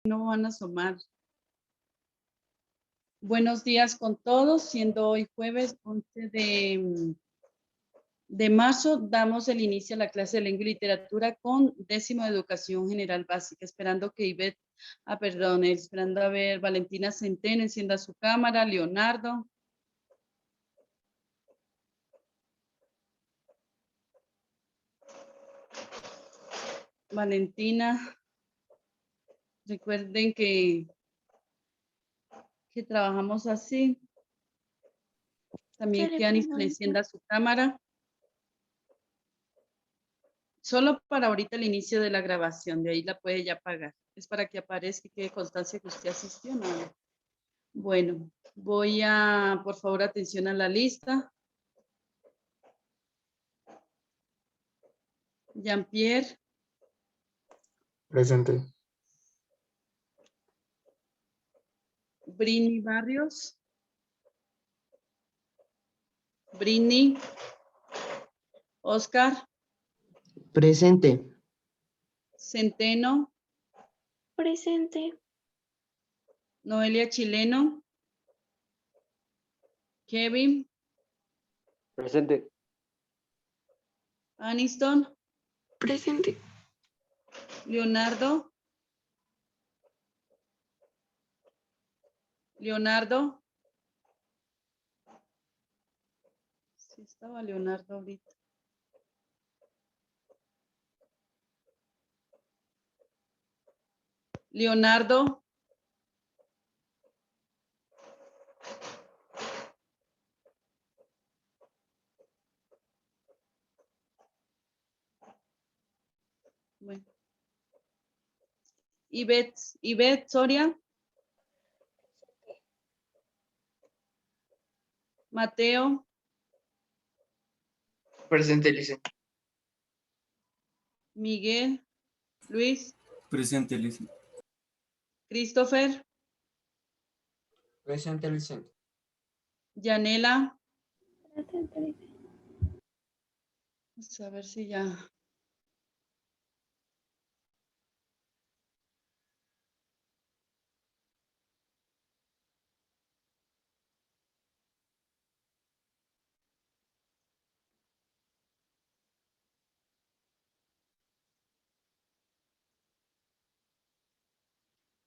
No van a asomar. Buenos días con todos, siendo hoy jueves 11 de marzo, damos el inicio a la clase de lengua y literatura con 10º de educación general básica, esperando que esperando a ver Valentina Centeno, encienda su cámara, Leonardo. Valentina, recuerden que trabajamos así. También que Anis le encienda su cámara. Solo para ahorita el inicio de la grabación, de ahí la puede ya apagar. Es para que aparezca y quede constancia que usted asistió, ¿no? Bueno, voy a, por favor, atención a la lista. Jean-Pierre. Presente. Brini Barrios. Brini. Oscar. Presente. Centeno. Presente. Noelia Chileno. Kevin. Presente. Aniston. Presente. Leonardo. Leonardo. Sí estaba Leonardo ahorita. Leonardo. Bueno. Ivette Soria. Mateo. Presente, Lice. Miguel. Luis. Presente, Lice. Christopher. Presente, Lice. Yanela. Presente. Vamos a ver si ya.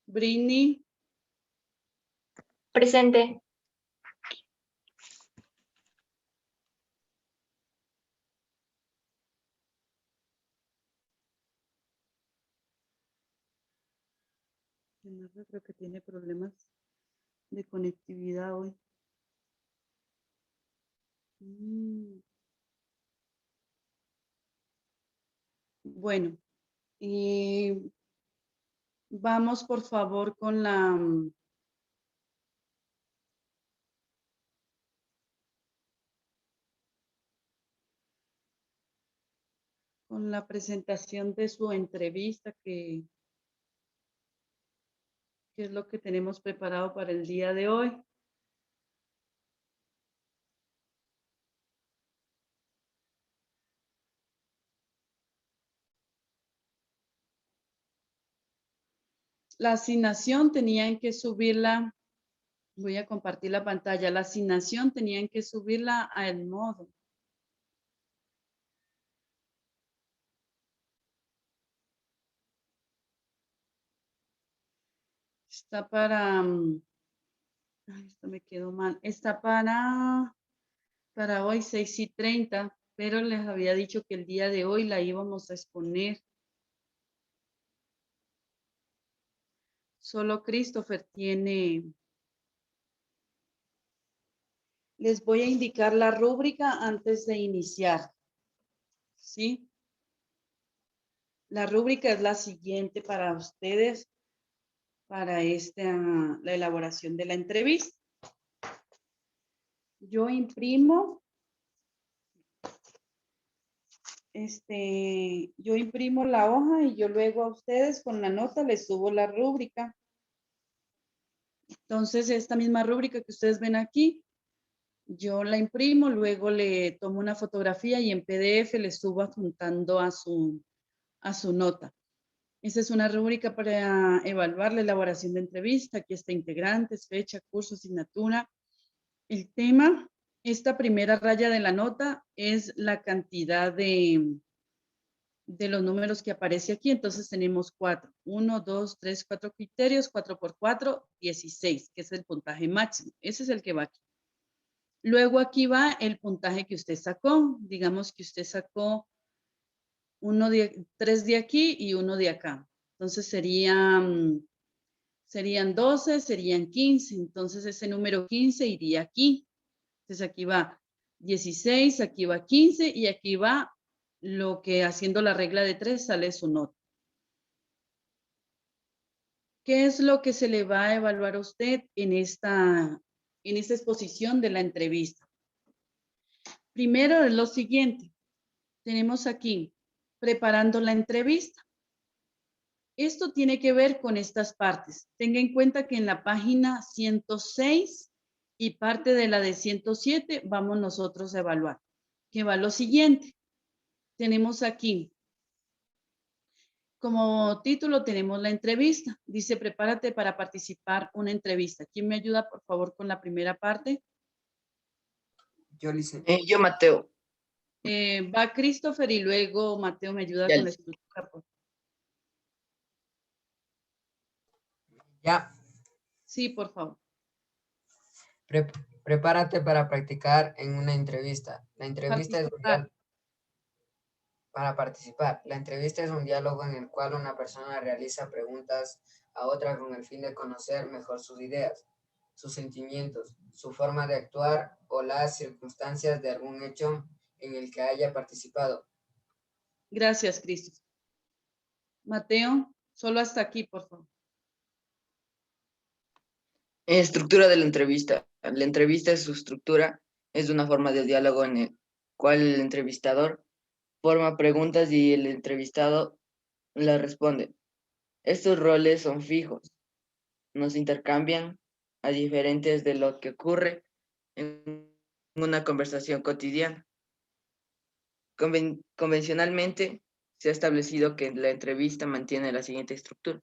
Britney. Presente. Creo que tiene problemas de conectividad hoy. Bueno, vamos por favor con la presentación de su entrevista, que es lo que tenemos preparado para el día de hoy. La asignación tenían que subirla, voy a compartir la pantalla, la asignación tenían que subirla al modo. Está para, ay, esto me quedó mal, está para hoy 6:30, pero les había dicho que el día de hoy la íbamos a exponer. Solo Christopher tiene. Les voy a indicar la rúbrica antes de iniciar. ¿Sí? La rúbrica es la siguiente para ustedes, para la elaboración de la entrevista. Yo imprimo la hoja y yo luego a ustedes con la nota les subo la rúbrica. Entonces, esta misma rúbrica que ustedes ven aquí, yo la imprimo, luego le tomo una fotografía y en PDF le subo adjuntando a su nota. Esta es una rúbrica para evaluar la elaboración de entrevista. Aquí está integrantes, fecha, curso, asignatura. El tema, esta primera raya de la nota es la cantidad de los números que aparece aquí. Entonces tenemos 4. 1, 2, 3, 4 criterios. 4 por 4, 16, que es el puntaje máximo. Ese es el que va aquí. Luego aquí va el puntaje que usted sacó. Digamos que usted sacó 3 de aquí y 1 de acá. Entonces serían 12, serían 15. Entonces ese número 15 iría aquí. Entonces aquí va 16, aquí va 15 y aquí va lo que haciendo la regla de 3 sale su nota. ¿Qué es lo que se le va a evaluar a usted en esta exposición de la entrevista? Primero es lo siguiente. Tenemos aquí, preparando la entrevista. Esto tiene que ver con estas partes. Tenga en cuenta que en la página 106 y parte de la de 107 vamos nosotros a evaluar. Que va lo siguiente. Tenemos aquí, como título tenemos la entrevista. Dice, prepárate para participar una entrevista. ¿Quién me ayuda, por favor, con la primera parte? Yo, Lice. Yo, Mateo. Va Christopher y luego Mateo me ayuda Ya, con la listo. estructura. Ya. Sí, por favor. Prepárate para practicar en una entrevista. La entrevista es un diálogo. Para participar. La entrevista es un diálogo en el cual una persona realiza preguntas a otra con el fin de conocer mejor sus ideas, sus sentimientos, su forma de actuar o las circunstancias de algún hecho en el que haya participado. Gracias, Cristo. Mateo, solo hasta aquí, por favor. Estructura de la entrevista. La entrevista, su estructura, es una forma de diálogo en el cual el entrevistador forma preguntas y el entrevistado las responde. Estos roles son fijos, no se intercambian a diferentes de lo que ocurre en una conversación cotidiana. Convencionalmente se ha establecido que la entrevista mantiene la siguiente estructura.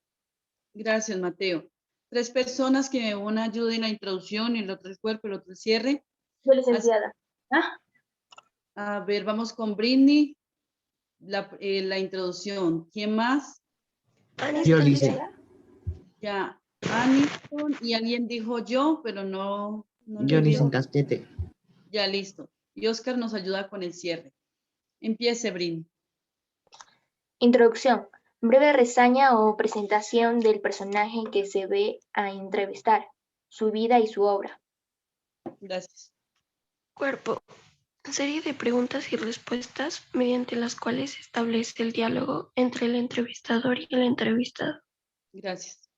Gracias, Mateo. 3 personas que una ayude en la introducción, el otro el cuerpo, el otro el cierre. Yo, licenciada. A ver, vamos con Britney. La introducción. ¿Quién más? Yo, Lice. Ya, Aniston, y alguien dijo yo, pero no Yo, le Lice veo. Castete. Ya, listo. Y Oscar nos ayuda con el cierre. Empiece, Britney. Introducción. Breve reseña o presentación del personaje que se ve a entrevistar, su vida y su obra. Gracias. Cuerpo. Serie de preguntas y respuestas mediante las cuales se establece el diálogo entre el entrevistador y el entrevistado. Gracias.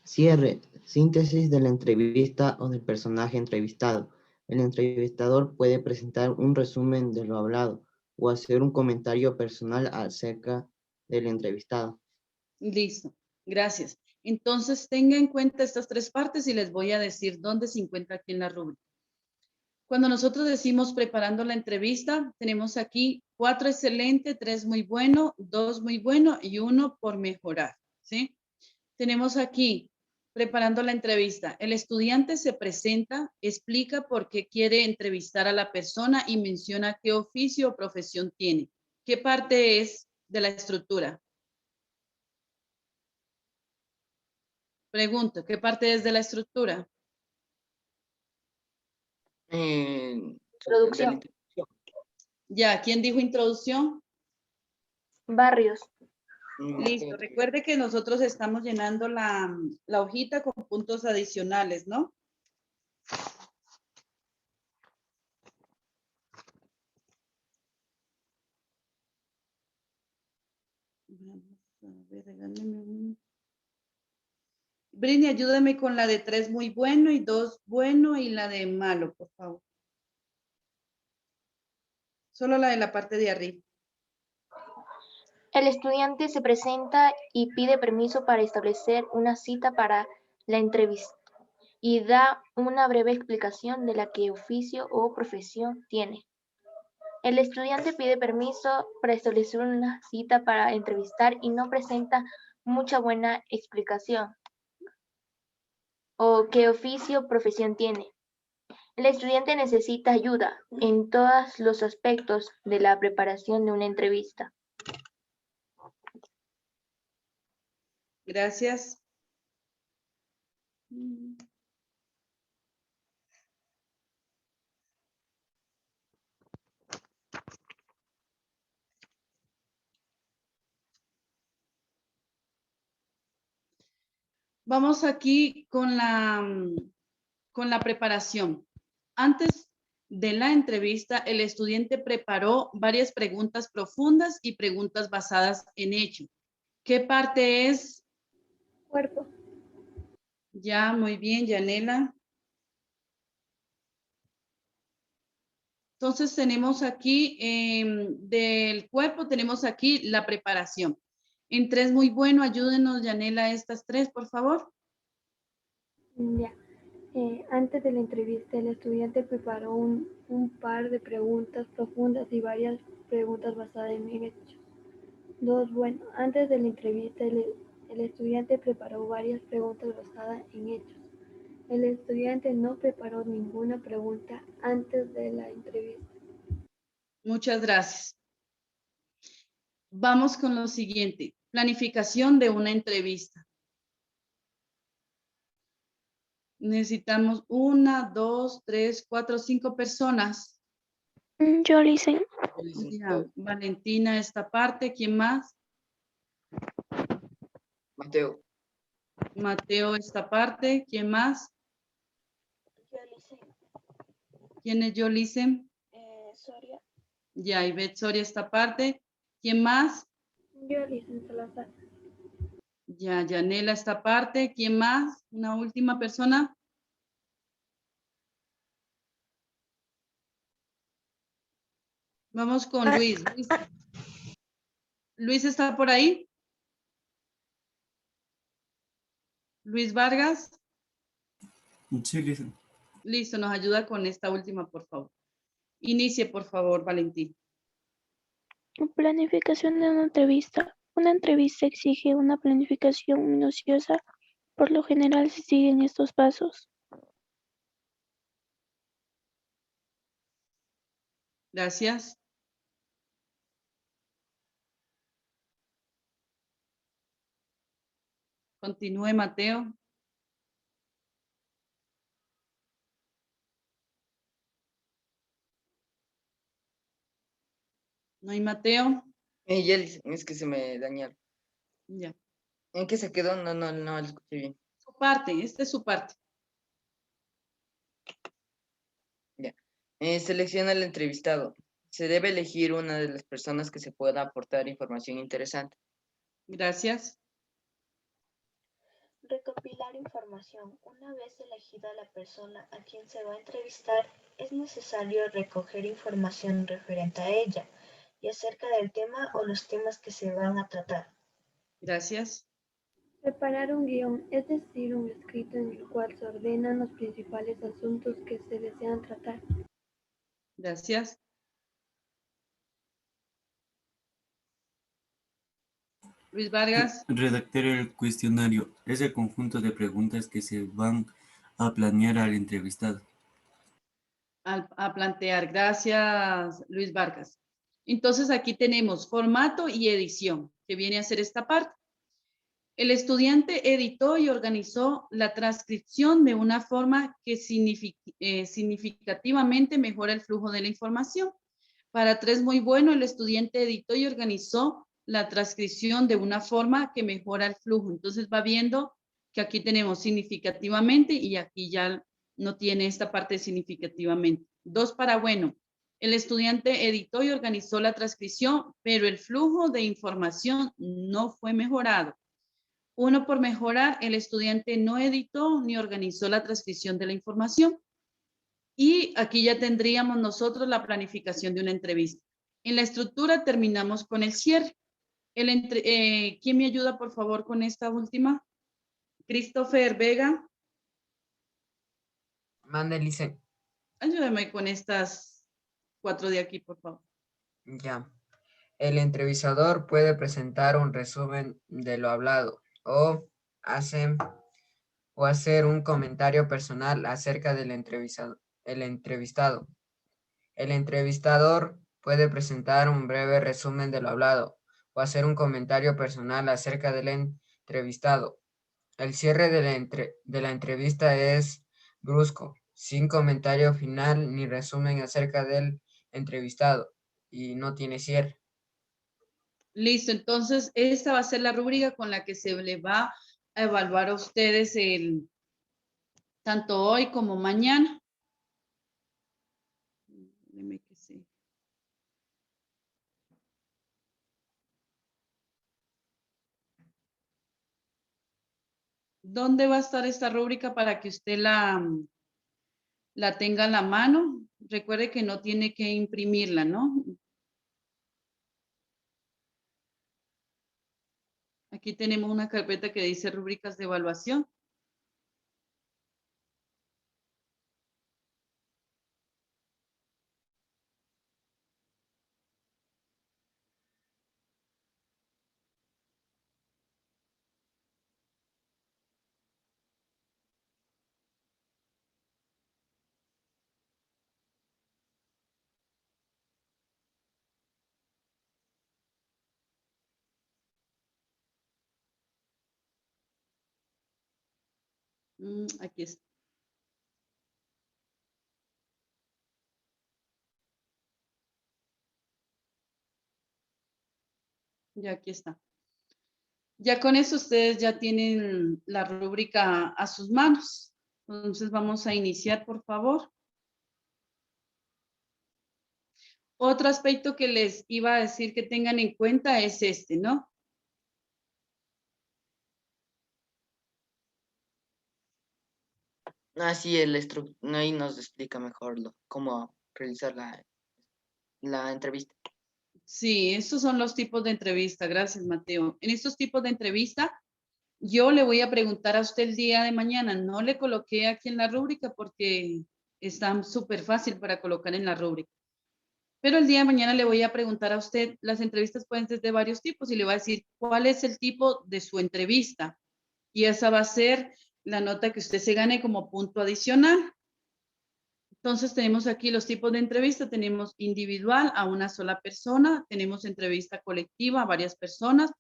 Cierre. Síntesis de la entrevista o del personaje entrevistado. El entrevistador puede presentar un resumen de lo hablado o hacer un comentario personal acerca del entrevistado. Listo. Gracias. Entonces, tenga en cuenta estas 3 partes y les voy a decir dónde se encuentra aquí en la rúbrica. Cuando nosotros decimos preparando la entrevista, tenemos aquí 4 excelente, 3 muy bueno, 2 muy bueno y 1 por mejorar, ¿sí? Tenemos aquí preparando la entrevista. El estudiante se presenta, explica por qué quiere entrevistar a la persona y menciona qué oficio o profesión tiene. ¿Qué parte es de la estructura? Pregunto, ¿qué parte es de la estructura? Introducción. Ya, ¿quién dijo introducción? Barrios. Listo. Recuerde que nosotros estamos llenando la hojita con puntos adicionales, ¿no? Vamos a ver, regáleme un... Brini, ayúdame con la de 3 muy bueno y 2 bueno y la de malo, por favor. Solo la de la parte de arriba. El estudiante se presenta y pide permiso para establecer una cita para la entrevista y da una breve explicación de la que oficio o profesión tiene. El estudiante pide permiso para establecer una cita para entrevistar y no presenta mucha buena explicación o qué oficio o profesión tiene. El estudiante necesita ayuda en todos los aspectos de la preparación de una entrevista. Gracias. Vamos aquí con la preparación. Antes de la entrevista, el estudiante preparó varias preguntas profundas y preguntas basadas en hecho. ¿Qué parte es? Cuerpo. Ya, muy bien, Yanela. Entonces tenemos aquí del cuerpo, tenemos aquí la preparación. En 3 muy bueno, ayúdenos, Yanela, a estas 3, por favor. Ya. Antes de la entrevista, el estudiante preparó un par de preguntas profundas y varias preguntas basadas en hechos. 2. Bueno, antes de la entrevista, el estudiante preparó varias preguntas basadas en hechos. El estudiante no preparó ninguna pregunta antes de la entrevista. Muchas gracias. Vamos con lo siguiente. Planificación de una entrevista. Necesitamos 1, 2, 3, 4, 5 personas. Yo lo hice. Ya, Valentina, esta parte. ¿Quién más? Mateo. Mateo, esta parte. ¿Quién más? ¿Quién es Yolice? Soria. Ya, Ivette Soria, esta parte. ¿Quién más? Yo, Alison Salazar. Ya, Yanela, esta parte. ¿Quién más? Una última persona. Vamos con Luis. Luis está por ahí. Luis Vargas. Sí, listen. Listo, nos ayuda con esta última, por favor. Inicie, por favor, Valentín. Planificación de una entrevista. Una entrevista exige una planificación minuciosa. Por lo general se siguen estos pasos. Gracias. Continúe, Mateo. ¿No hay Mateo? Yelis, es que se me dañaron. Ya. ¿En qué se quedó? No lo escuché bien. Su parte, esta es su parte. Ya. Selecciona el entrevistado. Se debe elegir una de las personas que se pueda aportar información interesante. Gracias. Recopilar información. Una vez elegida la persona a quien se va a entrevistar, es necesario recoger información referente a ella y acerca del tema o los temas que se van a tratar. Gracias. Preparar un guión, es decir, un escrito en el cual se ordenan los principales asuntos que se desean tratar. Gracias. Luis Vargas. Redactar el cuestionario es el conjunto de preguntas que se van a planear al entrevistado. A plantear. Gracias, Luis Vargas. Entonces aquí tenemos formato y edición, que viene a ser esta parte. El estudiante editó y organizó la transcripción de una forma que significativamente mejora el flujo de la información. Para 3 muy bueno, el estudiante editó y organizó la transcripción de una forma que mejora el flujo. Entonces va viendo que aquí tenemos significativamente y aquí ya no tiene esta parte significativamente. 2 para bueno. El estudiante editó y organizó la transcripción, pero el flujo de información no fue mejorado. 1 por mejorar, el estudiante no editó ni organizó la transcripción de la información. Y aquí ya tendríamos nosotros la planificación de una entrevista. En la estructura terminamos con el cierre. ¿Quién me ayuda, por favor, con esta última? Christopher Vega. Mande, Lice. Ayúdame con estas 4 de aquí, por favor. Ya. El entrevistador puede presentar un resumen de lo hablado o hacer un comentario personal acerca del entrevistado. El entrevistador puede presentar un breve resumen de lo hablado o hacer un comentario personal acerca del entrevistado. El cierre de la entrevista es brusco, sin comentario final ni resumen acerca del entrevistado, y no tiene cierre. Listo, entonces esta va a ser la rúbrica con la que se le va a evaluar a ustedes tanto hoy como mañana. Dime que sí. ¿Dónde va a estar esta rúbrica para que usted la tenga en la mano? Recuerde que no tiene que imprimirla, ¿no? Aquí tenemos una carpeta que dice rúbricas de evaluación. Aquí está. Ya aquí está. Ya con eso ustedes ya tienen la rúbrica a sus manos. Entonces vamos a iniciar, por favor. Otro aspecto que les iba a decir que tengan en cuenta es este, ¿no? Así ahí nos explica mejor cómo realizar la entrevista. Sí, estos son los tipos de entrevista. Gracias, Mateo. En estos tipos de entrevista, yo le voy a preguntar a usted el día de mañana. No le coloqué aquí en la rúbrica porque está súper fácil para colocar en la rúbrica. Pero el día de mañana le voy a preguntar a usted, las entrevistas pueden ser de varios tipos y le voy a decir cuál es el tipo de su entrevista. Y esa va a ser la nota que usted se gane como punto adicional. Entonces tenemos aquí los tipos de entrevista. Tenemos individual a una sola persona, tenemos entrevista colectiva a varias personas,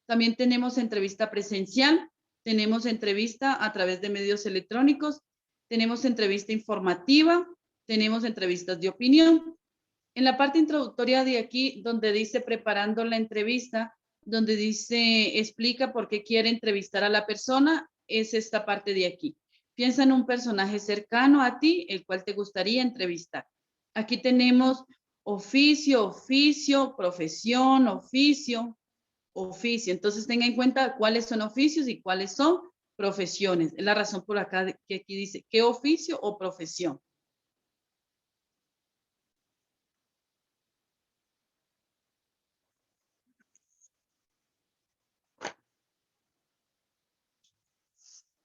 también tenemos entrevista presencial, tenemos entrevista a través de medios electrónicos, tenemos entrevista informativa, tenemos entrevistas de opinión. En la parte introductoria de aquí, donde dice preparando la entrevista, donde dice explica por qué quiere entrevistar a la persona, es esta parte de aquí. Piensa en un personaje cercano a ti, el cual te gustaría entrevistar. Aquí tenemos oficio, profesión, oficio. Entonces tenga en cuenta cuáles son oficios y cuáles son profesiones. Es la razón por acá que aquí dice qué oficio o profesión.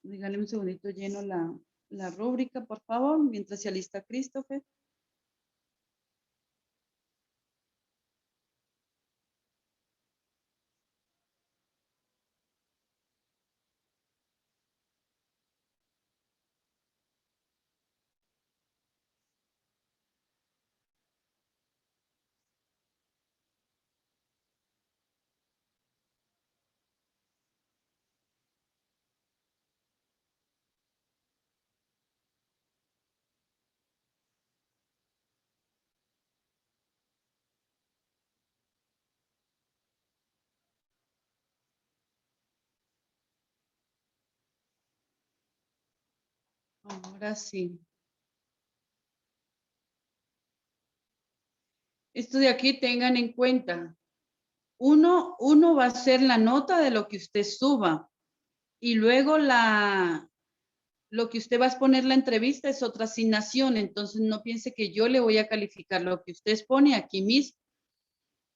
Dígale un segundito lleno la rúbrica, por favor, mientras se alista Christopher. Ahora sí. Esto de aquí tengan en cuenta. Uno va a ser la nota de lo que usted suba y luego lo que usted va a exponer la entrevista es otra asignación. Entonces no piense que yo le voy a calificar lo que usted expone aquí mismo.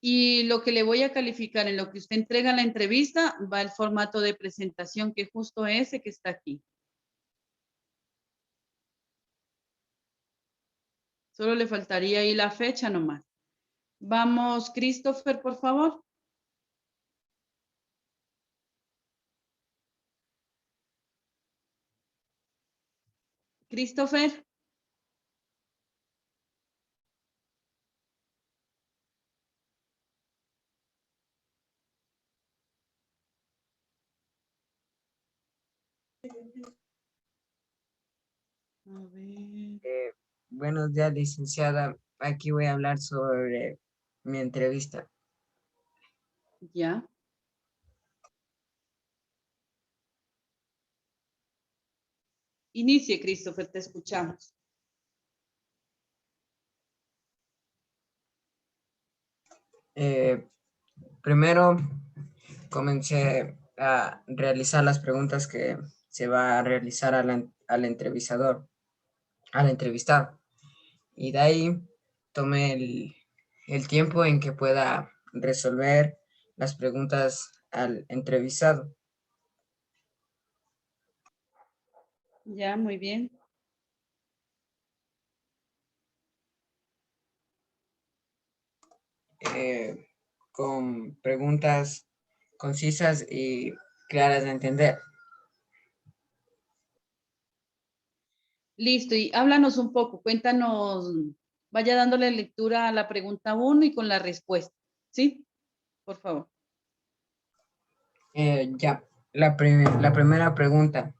Y lo que le voy a calificar en lo que usted entrega en la entrevista va el formato de presentación, que es justo ese que está aquí. Solo le faltaría ahí la fecha nomás. Vamos, Christopher, por favor. Christopher. A ver. Buenos días, licenciada. Aquí voy a hablar sobre mi entrevista. Ya. Inicie, Christopher, te escuchamos. Primero comencé a realizar las preguntas que se va a realizar al entrevistador, al entrevistado. Y de ahí tomé el tiempo en que pueda resolver las preguntas al entrevistado. Ya, muy bien. Con preguntas concisas y claras de entender. Listo, y háblanos un poco, cuéntanos, vaya dándole lectura a la pregunta 1 y con la respuesta, ¿sí? Por favor. Ya, la primera pregunta.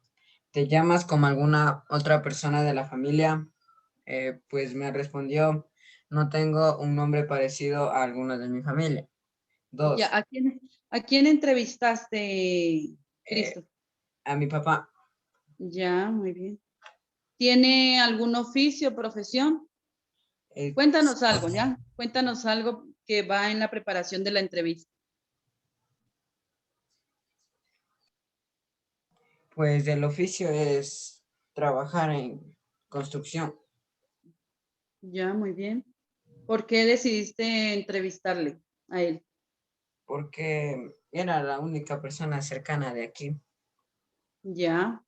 ¿Te llamas como alguna otra persona de la familia? Pues me respondió, no tengo un nombre parecido a alguno de mi familia. 2, Ya, ¿a quién entrevistaste, Cristo? a mi papá. Ya, muy bien. ¿Tiene algún oficio, profesión? Eh, Cuéntanos algo, ¿ya? Cuéntanos algo que va en la preparación de la entrevista. Pues el oficio es trabajar en construcción, Ya, muy bien. ¿Por qué decidiste entrevistarle a él? porque era la única persona cercana de aquí. Ya.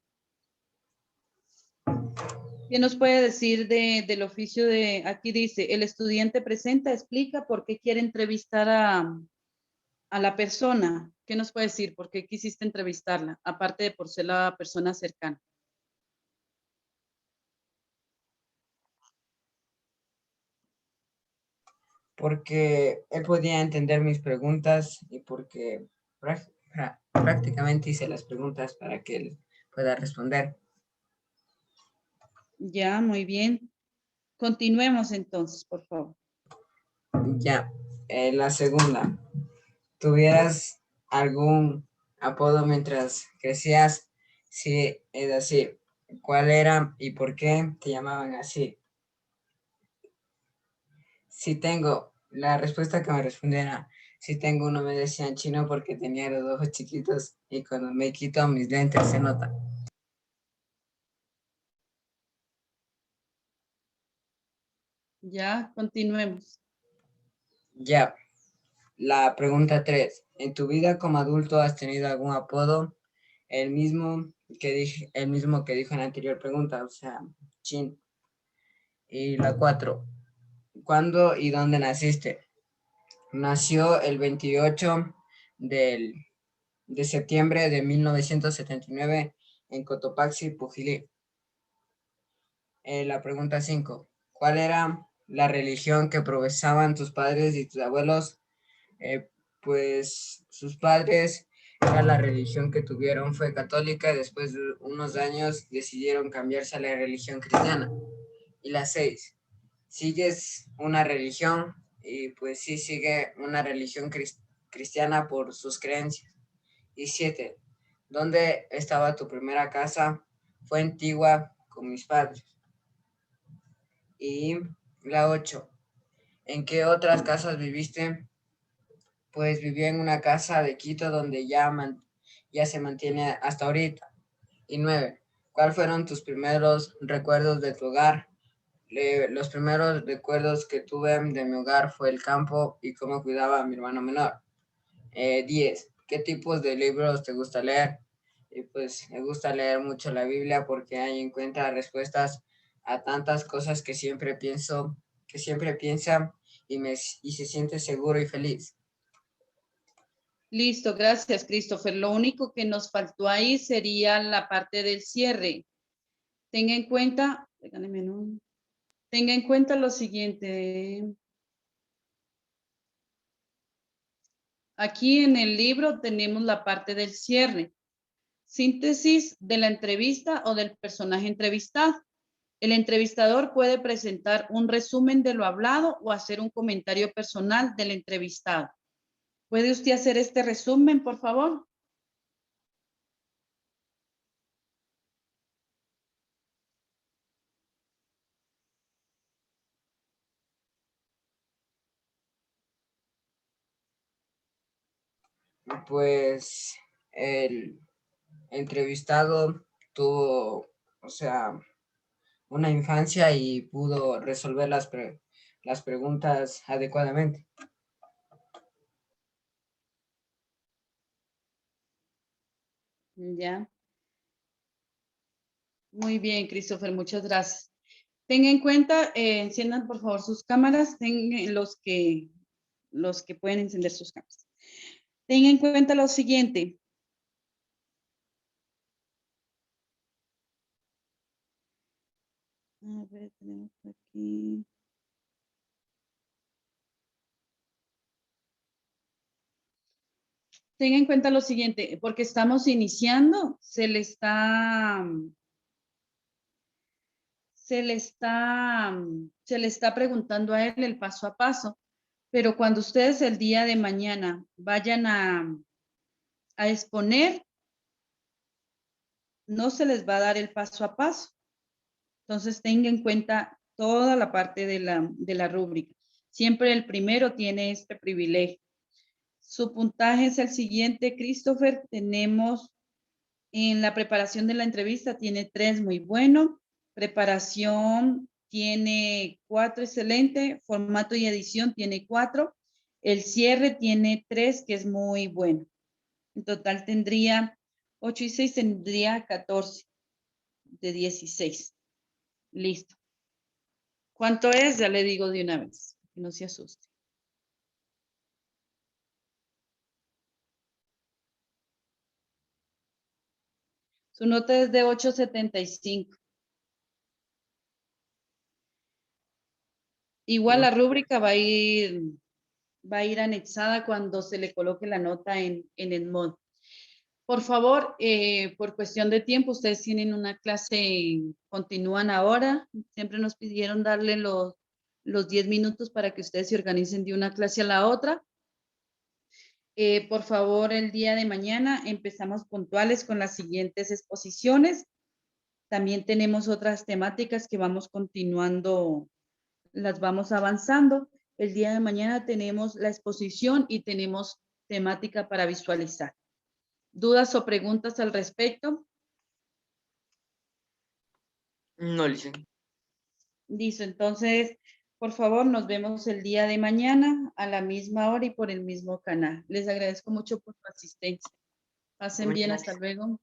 ¿Qué nos puede decir del oficio de, aquí dice, el estudiante presenta, explica por qué quiere entrevistar a la persona? ¿Qué nos puede decir? ¿Por qué quisiste entrevistarla? Aparte de por ser la persona cercana. Porque él podía entender mis preguntas y porque prácticamente hice las preguntas para que él pueda responder. Ya, muy bien. Continuemos entonces, por favor. Ya, la segunda. ¿Tuvieras algún apodo mientras crecías? Sí, es así. ¿Cuál era y por qué te llamaban así? Sí tengo. La respuesta que me respondiera, sí tengo, uno me decían chino porque tenía los ojos chiquitos y cuando me quito mis lentes se nota. Ya, continuemos. Ya, la pregunta 3. ¿En tu vida como adulto has tenido algún apodo? El mismo que dijo en la anterior pregunta, o sea, chin. Y la 4. ¿Cuándo y dónde naciste? Nació el 28 de septiembre de 1979 en Cotopaxi, Pujilí. La pregunta 5. ¿Cuál era la religión que profesaban tus padres y tus abuelos? Pues sus padres, era la religión que tuvieron, fue católica, y después de unos años decidieron cambiarse a la religión cristiana. Y la 6. ¿Sigues una religión? Y pues sí, sigue una religión cristiana por sus creencias. Y 7. ¿Dónde estaba tu primera casa? Fue antigua con mis padres. Y la 8. ¿En qué otras casas viviste? Pues viví en una casa de Quito donde ya se mantiene hasta ahorita. Y 9. ¿Cuáles fueron tus primeros recuerdos de tu hogar? Los primeros recuerdos que tuve de mi hogar fue el campo y cómo cuidaba a mi hermano menor. 10. ¿Qué tipos de libros te gusta leer? Y pues me gusta leer mucho la Biblia porque ahí encuentra respuestas a tantas cosas que siempre piensa y se siente seguro y feliz. Listo, gracias, Christopher. Lo único que nos faltó ahí sería la parte del cierre. Tenga en cuenta, tenga en cuenta lo siguiente. Aquí en el libro tenemos la parte del cierre. Síntesis de la entrevista o del personaje entrevistado. El entrevistador puede presentar un resumen de lo hablado o hacer un comentario personal del entrevistado. ¿Puede usted hacer este resumen, por favor? Pues el entrevistado tuvo, o sea, una infancia y pudo resolver las preguntas adecuadamente. Ya. Muy bien, Christopher, muchas gracias. Tenga en cuenta, enciendan por favor sus cámaras, los que pueden encender sus cámaras. Tenga en cuenta lo siguiente. A ver, tenemos aquí. Tenga en cuenta lo siguiente, porque estamos iniciando, se le está preguntando a él el paso a paso, pero cuando ustedes el día de mañana vayan a exponer, no se les va a dar el paso a paso. Entonces tenga en cuenta toda la parte de la rúbrica. Siempre el primero tiene este privilegio. Su puntaje es el siguiente, Christopher. Tenemos en la preparación de la entrevista, tiene 3 muy bueno. Preparación tiene 4 excelente. Formato y edición tiene 4. El cierre tiene 3, que es muy bueno. En total tendría 8 y 6, tendría 14 de 16. Listo. ¿Cuánto es? Ya le digo de una vez, que no se asuste. Su nota es de 8.75. Igual la rúbrica va a ir anexada cuando se le coloque la nota en el mod. Por favor, por cuestión de tiempo, ustedes tienen una clase, continúan ahora. Siempre nos pidieron darle los 10 minutos para que ustedes se organicen de una clase a la otra. Por favor, el día de mañana empezamos puntuales con las siguientes exposiciones. También tenemos otras temáticas que vamos continuando, las vamos avanzando. El día de mañana tenemos la exposición y tenemos temática para visualizar. ¿Dudas o preguntas al respecto? No, licenciado. Listo, entonces, por favor, nos vemos el día de mañana a la misma hora y por el mismo canal. Les agradezco mucho por su asistencia. Pasen bien, hasta luego.